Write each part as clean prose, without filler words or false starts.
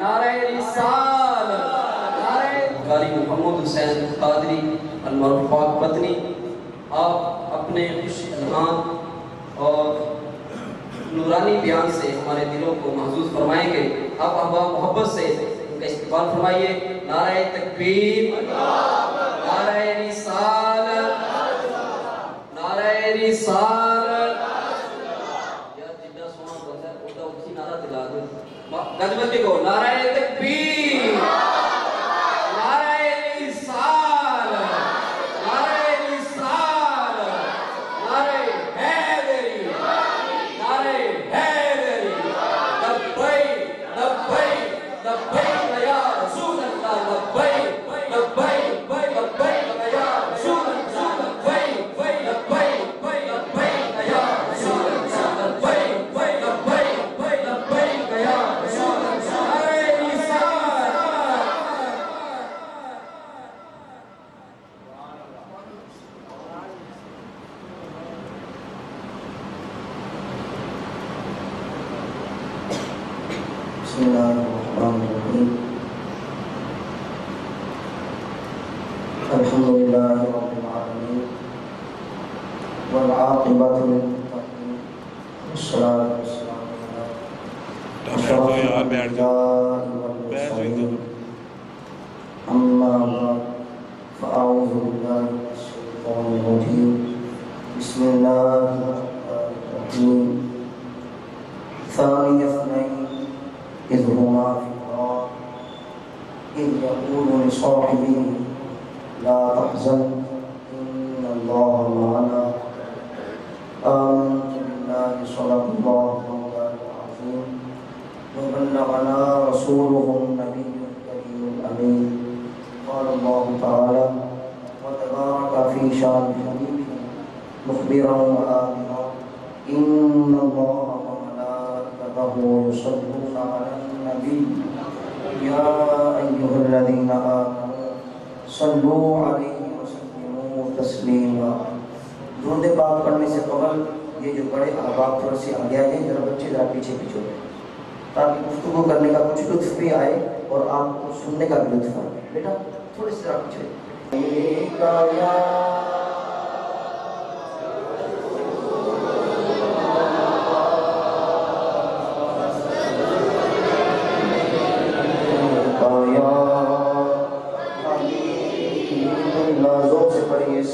نعرہ رسالت، نعرہ قاری محمد حسین قادری المعروف پاک پتنی، آپ اپنے خوش اذہان اور نورانی بیان سے ہمارے دلوں کو محظوظ فرمائیں گے۔ آپ احباب محبت سے ان کا استقبال فرمائیے۔ نعرہ تکبیر، نعرہ رسالت، نعرہ رسالت۔ یار جدہ سونا بندہ ہے اوٹا اٹھی نعرہ دلا دے گجمتی کو۔ نعرہ تکبیر، نعرہ رسالت، نعرہ رسالت، نعرہ حیدری، نعرہ حیدری، لبیک لبیک لبیک یا رسول اللہ، لبیک لبیک لبیک یا رسول اللہ، لبیک لبیک لبیک یا رسول اللہ، لبیک لبیک لبیک یا رسول اللہ۔ نعرہ رسالت۔ بسم اللہ الرحمن الرحیم، الحمد للہ رب العالمین والعاقبۃ للمتقین والصلاۃ والسلام علی اشرف الانبیاء والمرسلین، اما بعد فاعوذ باللہ من الشیطان الرجیم، بسم اللہ الرحمن الرحیم، ثانی اثنین إذ هما في الغار إذ يقول لصاحبه لا تحزن إن الله معنا آمنت بالله صدق الله مولانا العظيم وبلغنا رسوله النبي الكريم الأمين قال الله تعالى وتبارك في شان حبيبه مخبرا وآمرا إن الله وملائكته يصلون على النبي يا أيها الذين آمنوا صلوا عليه وسلموا تسليما۔ درود پاک پڑھنے سے قبل یہ جو بڑے احباب تھوڑا سے آگے آ جائیں، ذرا بچے ذرا پیچھے پیچھے ہو جائیں تاکہ گفتگو کرنے کا کچھ لطف بھی آئے اور آپ کو سننے کا بھی لطف آئے۔ بیٹا تھوڑے سے ذرا پیچھے۔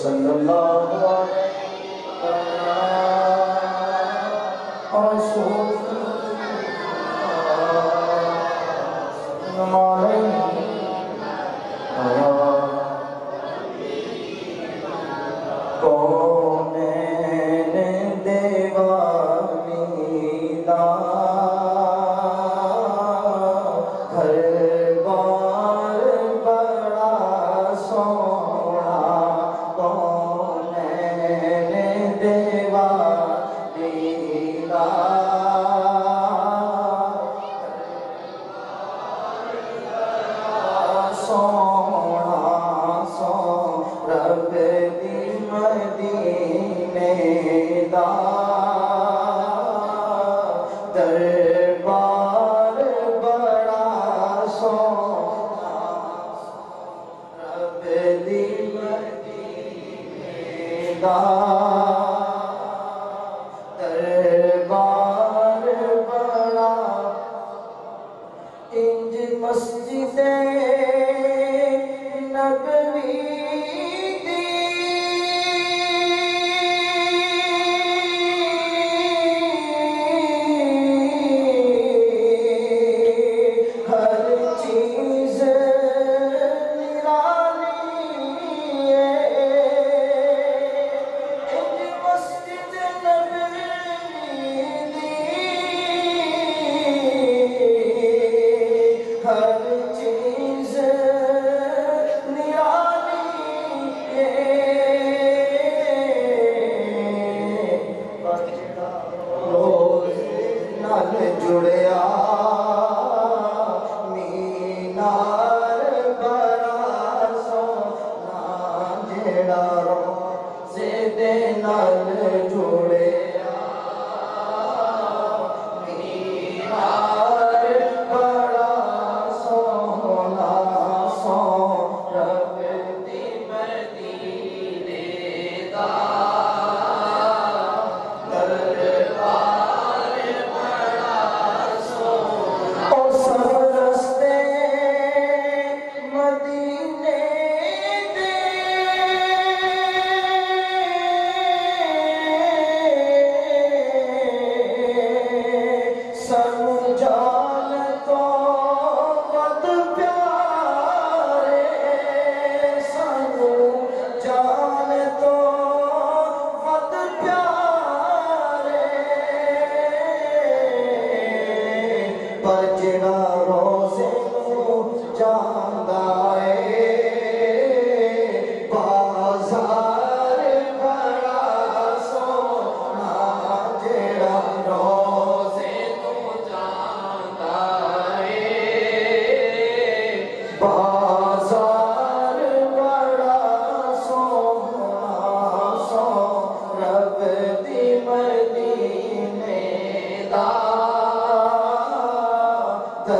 صلی اللہ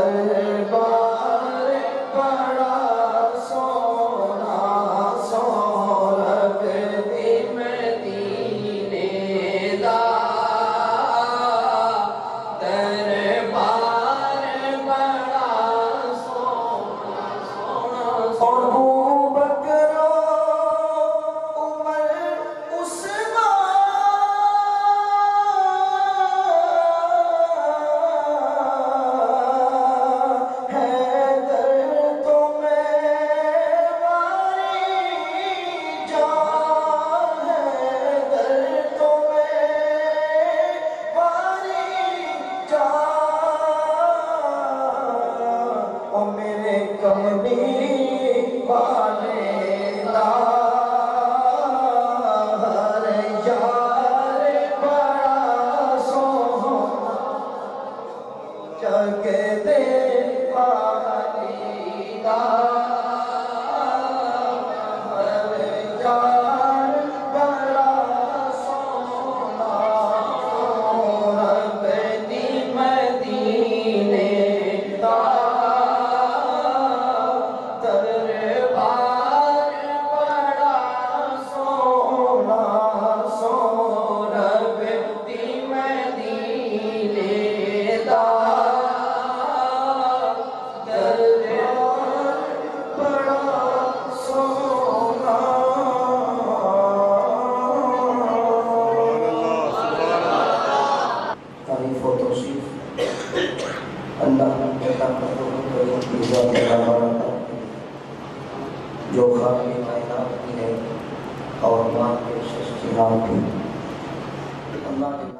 دربار بڑا سونا سورگ دی مدینے دا دربار بڑا سونا سونا اور ابو بکر عمر عثمان حیدر تمہیں واری جان حیدر تمہیں واری جان او میرے کملی والے دا ہر یار بڑا سونا جگ دے پالی دا ہر یار بڑا سونا رب دی مدینے دا دربار بڑا سونا سورگ دی مدینے دا دربار بڑا سونا تعریف و توصیف اللہ کے ذات بارک جو خالق کائنات کی ہے اور ماں کے ششتیان بھی اللہ کے